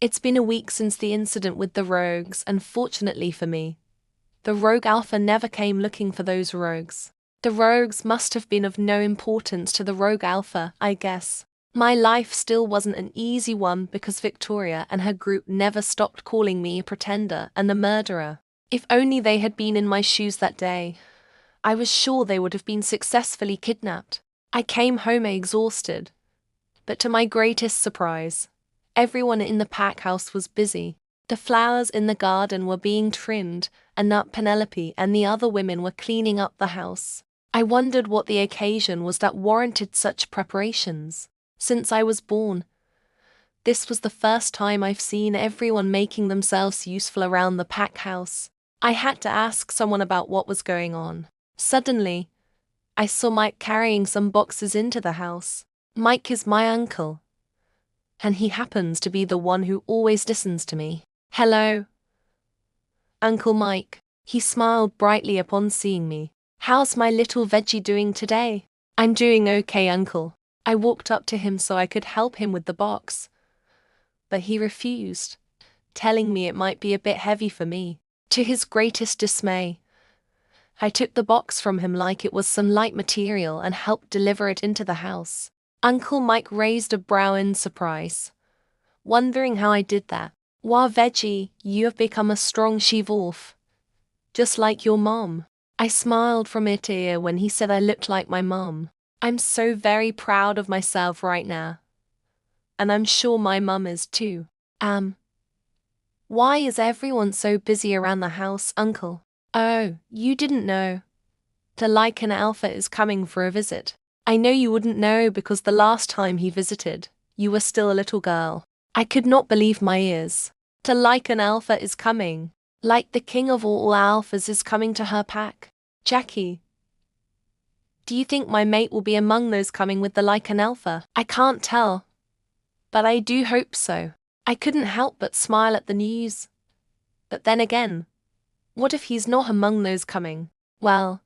It's been a week since the incident with the rogues, and fortunately for me, the rogue alpha never came looking for those rogues. The rogues must have been of no importance to the rogue alpha, I guess. My life still wasn't an easy one because Victoria and her group never stopped calling me a pretender and a murderer. If only they had been in my shoes that day, I was sure they would have been successfully kidnapped. I came home exhausted, but to my greatest surprise, everyone in the pack house was busy. The flowers in the garden were being trimmed, and Aunt Penelope and the other women were cleaning up the house. I wondered what the occasion was that warranted such preparations. Since I was born, this was the first time I've seen everyone making themselves useful around the pack house. I had to ask someone about what was going on. Suddenly, I saw Mike carrying some boxes into the house. Mike is my uncle, and he happens to be the one who always listens to me. "Hello, Uncle Mike." He smiled brightly upon seeing me. "How's my little veggie doing today?" "I'm doing okay, Uncle." I walked up to him so I could help him with the box, but he refused, telling me it might be a bit heavy for me. To his greatest dismay, I took the box from him like it was some light material and helped deliver it into the house. Uncle Mike raised a brow in surprise, wondering how I did that. "Wow, Veggie, you have become a strong she-wolf, just like your mom." I smiled from ear to ear when he said I looked like my mom. I'm so very proud of myself right now, and I'm sure my mum is too. Why is everyone so busy around the house, Uncle? Oh, you didn't know. The Lycan Alpha is coming for a visit. I know you wouldn't know because the last time he visited, you were still a little girl. I could not believe my ears. The Lycan Alpha is coming. Like the king of all alphas is coming to her pack. Jackie, do you think my mate will be among those coming with the Lycan Alpha? I can't tell, but I do hope so. I couldn't help but smile at the news. But then again, what if he's not among those coming? Well,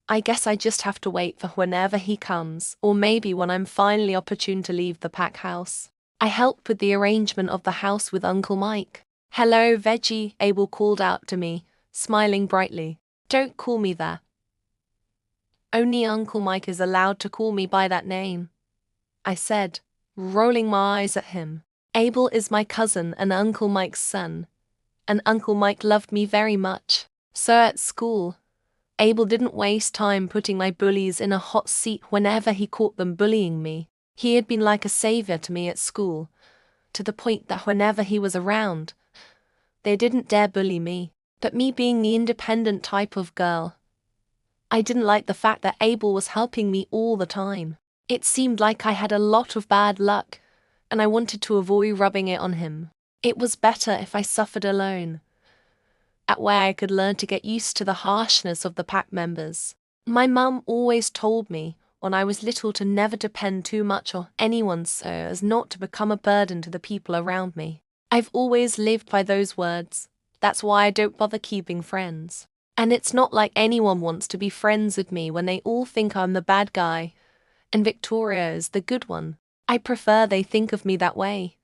I guess I just have to wait for whenever he comes, or maybe when I'm finally opportune to leave the pack house. I helped with the arrangement of the house with Uncle Mike. "Hello, Veggie," Abel called out to me, smiling brightly. "Don't call me that. Only Uncle Mike is allowed to call me by that name," I said, rolling my eyes at him. "Abel is my cousin and Uncle Mike's son, and Uncle Mike loved me very much. So at school, Abel didn't waste time putting my bullies in a hot seat whenever he caught them bullying me. He had been like a savior to me at school, to the point that whenever he was around, they didn't dare bully me. But me being the independent type of girl, I didn't like the fact that Abel was helping me all the time. It seemed like I had a lot of bad luck, and I wanted to avoid rubbing it on him. It was better if I suffered alone, at where I could learn to get used to the harshness of the pack members. My mum always told me when I was little to never depend too much on anyone so as not to become a burden to the people around me. I've always lived by those words. That's why I don't bother keeping friends. And it's not like anyone wants to be friends with me when they all think I'm the bad guy, and Victoria is the good one. I prefer they think of me that way,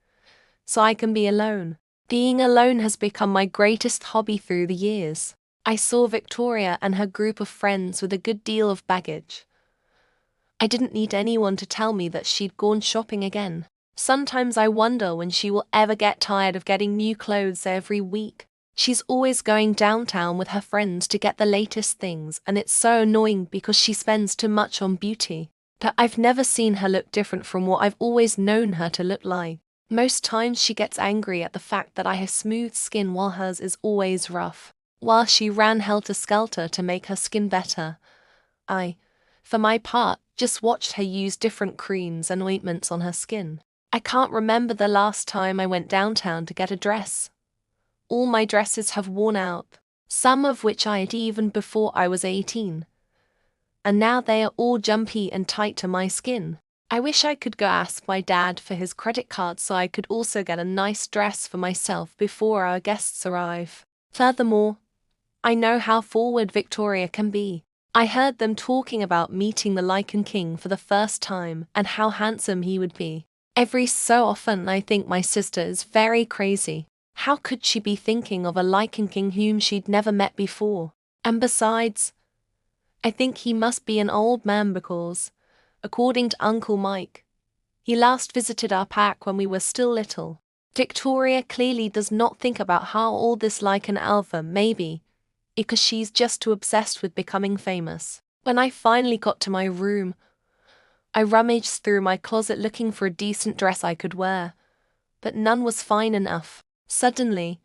so I can be alone. Being alone has become my greatest hobby through the years. I saw Victoria and her group of friends with a good deal of baggage. I didn't need anyone to tell me that she'd gone shopping again. Sometimes I wonder when she will ever get tired of getting new clothes every week. She's always going downtown with her friends to get the latest things, and it's so annoying because she spends too much on beauty. But I've never seen her look different from what I've always known her to look like. Most times she gets angry at the fact that I have smooth skin while hers is always rough. While she ran helter-skelter to make her skin better, I, for my part, just watched her use different creams and ointments on her skin. I can't remember the last time I went downtown to get a dress. All my dresses have worn out, some of which I had even before I was 18. And now they are all jumpy and tight to my skin. I wish I could go ask my dad for his credit card so I could also get a nice dress for myself before our guests arrive. Furthermore, I know how forward Victoria can be. I heard them talking about meeting the Lycan King for the first time and how handsome he would be. Every so often I think my sister is very crazy. How could she be thinking of a Lycan King whom she'd never met before? And besides, I think he must be an old man because, according to Uncle Mike, he last visited our pack when we were still little. Victoria clearly does not think about how old this Lycan Alpha may be, because she's just too obsessed with becoming famous. When I finally got to my room, I rummaged through my closet looking for a decent dress I could wear, but none was fine enough. Suddenly,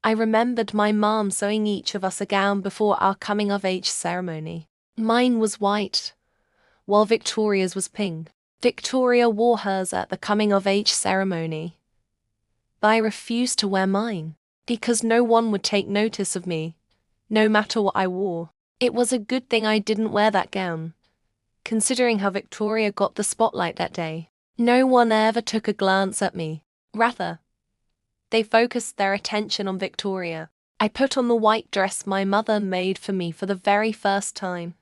I remembered my mom sewing each of us a gown before our coming-of-age ceremony. Mine was white, while Victoria's was pink. Victoria wore hers at the coming-of-age ceremony, but I refused to wear mine, because no one would take notice of me, no matter what I wore. It was a good thing I didn't wear that gown, considering how Victoria got the spotlight that day. No one ever took a glance at me. Rather, they focused their attention on Victoria. I put on the white dress my mother made for me for the very first time,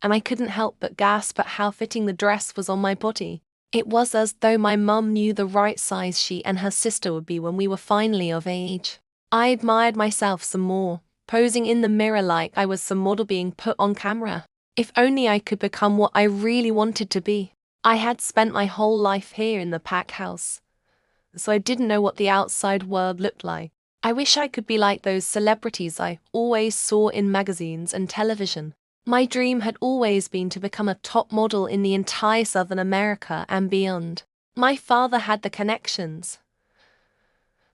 and I couldn't help but gasp at how fitting the dress was on my body. It was as though my mum knew the right size she and her sister would be when we were finally of age. I admired myself some more, posing in the mirror like I was some model being put on camera. If only I could become what I really wanted to be. I had spent my whole life here in the pack house, so I didn't know what the outside world looked like. I wish I could be like those celebrities I always saw in magazines and television. My dream had always been to become a top model in the entire Southern America and beyond. My father had the connections,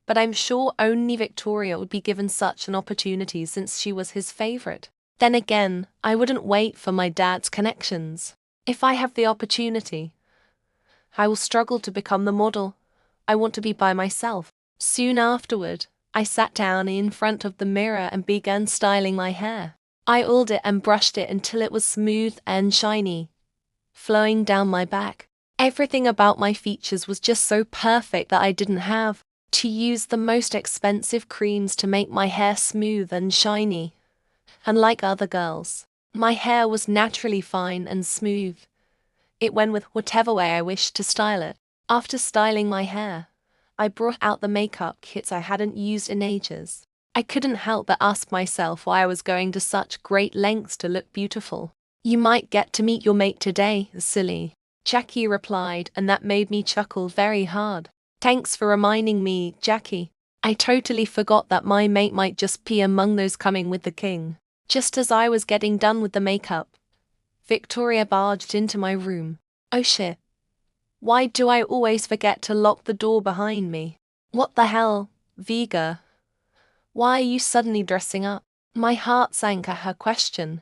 but I'm sure only Victoria would be given such an opportunity since she was his favorite. Then again, I wouldn't wait for my dad's connections. If I have the opportunity, I will struggle to become the model I want to be by myself. Soon afterward, I sat down in front of the mirror and began styling my hair. I oiled it and brushed it until it was smooth and shiny, flowing down my back. Everything about my features was just so perfect that I didn't have to use the most expensive creams to make my hair smooth and shiny. Unlike other girls, my hair was naturally fine and smooth. It went with whatever way I wished to style it. After styling my hair, I brought out the makeup kits I hadn't used in ages. I couldn't help but ask myself why I was going to such great lengths to look beautiful. You might get to meet your mate today, silly, Jackie replied, and that made me chuckle very hard. Thanks for reminding me, Jackie. I totally forgot that my mate might just be among those coming with the king. Just as I was getting done with the makeup, Victoria barged into my room. Oh shit. Why do I always forget to lock the door behind me? What the hell, Vega? Why are you suddenly dressing up? My heart sank at her question.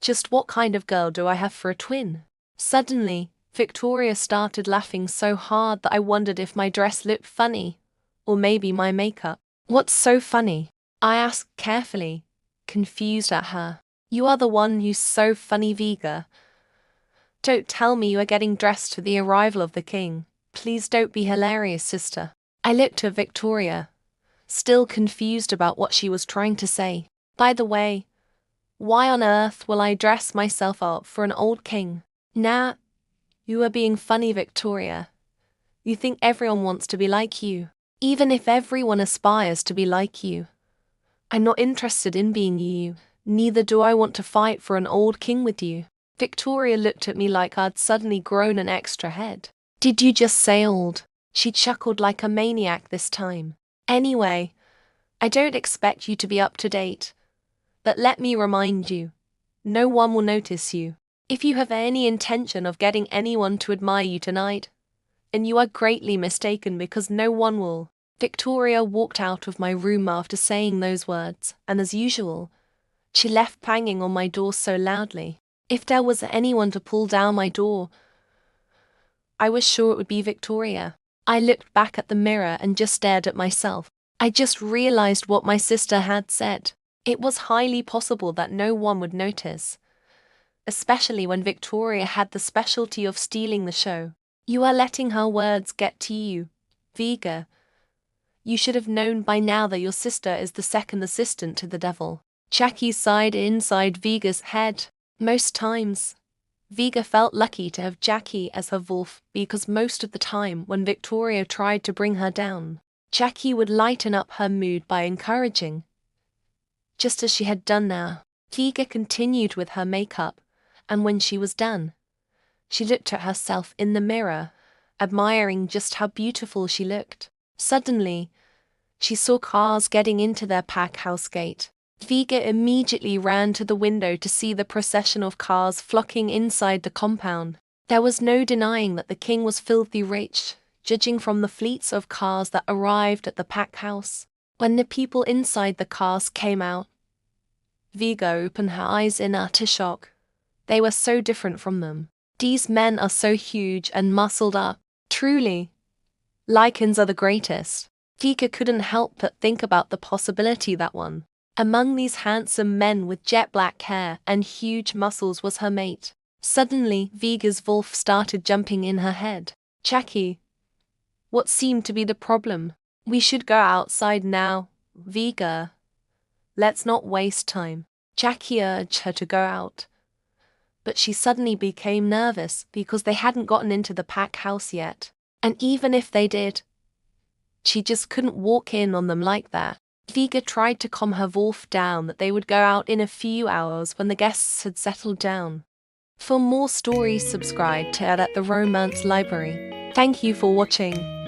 Just what kind of girl do I have for a twin? Suddenly, Victoria started laughing so hard that I wondered if my dress looked funny, or maybe my makeup. What's so funny? I asked carefully, confused at her. You are the one who's so funny, Vega. Don't tell me you are getting dressed for the arrival of the king. Please don't be hilarious, sister. I looked at Victoria, still confused about what she was trying to say. By the way, why on earth will I dress myself up for an old king? Nah, you are being funny, Victoria. You think everyone wants to be like you. Even if everyone aspires to be like you, I'm not interested in being you. Neither do I want to fight for an old king with you. Victoria looked at me like I'd suddenly grown an extra head. Did you just say old? She chuckled like a maniac this time. Anyway, I don't expect you to be up to date. But let me remind you, no one will notice you. If you have any intention of getting anyone to admire you tonight, and you are greatly mistaken because no one will. Victoria walked out of my room after saying those words, and as usual, she left banging on my door so loudly. If there was anyone to pull down my door, I was sure it would be Victoria. I looked back at the mirror and just stared at myself. I just realized what my sister had said. It was highly possible that no one would notice, especially when Victoria had the specialty of stealing the show. You are letting her words get to you, Vega. You should have known by now that your sister is the second assistant to the devil. Jackie sighed inside Vega's head. Most times, Vega felt lucky to have Jackie as her wolf because most of the time when Victoria tried to bring her down, Jackie would lighten up her mood by encouraging, just as she had done now. Vega continued with her makeup, and when she was done, she looked at herself in the mirror, admiring just how beautiful she looked. Suddenly, she saw cars getting into their pack house gate. Vega immediately ran to the window to see the procession of cars flocking inside the compound. There was no denying that the king was filthy rich, judging from the fleets of cars that arrived at the pack house. When the people inside the cars came out, Vega opened her eyes in utter shock. They were so different from them. These men are so huge and muscled up. Truly, Lycans are the greatest. Vega couldn't help but think about the possibility that one among these handsome men with jet black hair and huge muscles was her mate. Suddenly, Vega's wolf started jumping in her head. Jackie, what seemed to be the problem? We should go outside now, Vega. Let's not waste time. Jackie urged her to go out, but she suddenly became nervous because they hadn't gotten into the pack house yet. And even if they did, she just couldn't walk in on them like that. Vega tried to calm her wolf down that they would go out in a few hours when the guests had settled down. For more stories, subscribe to At the Romance Library. Thank you for watching.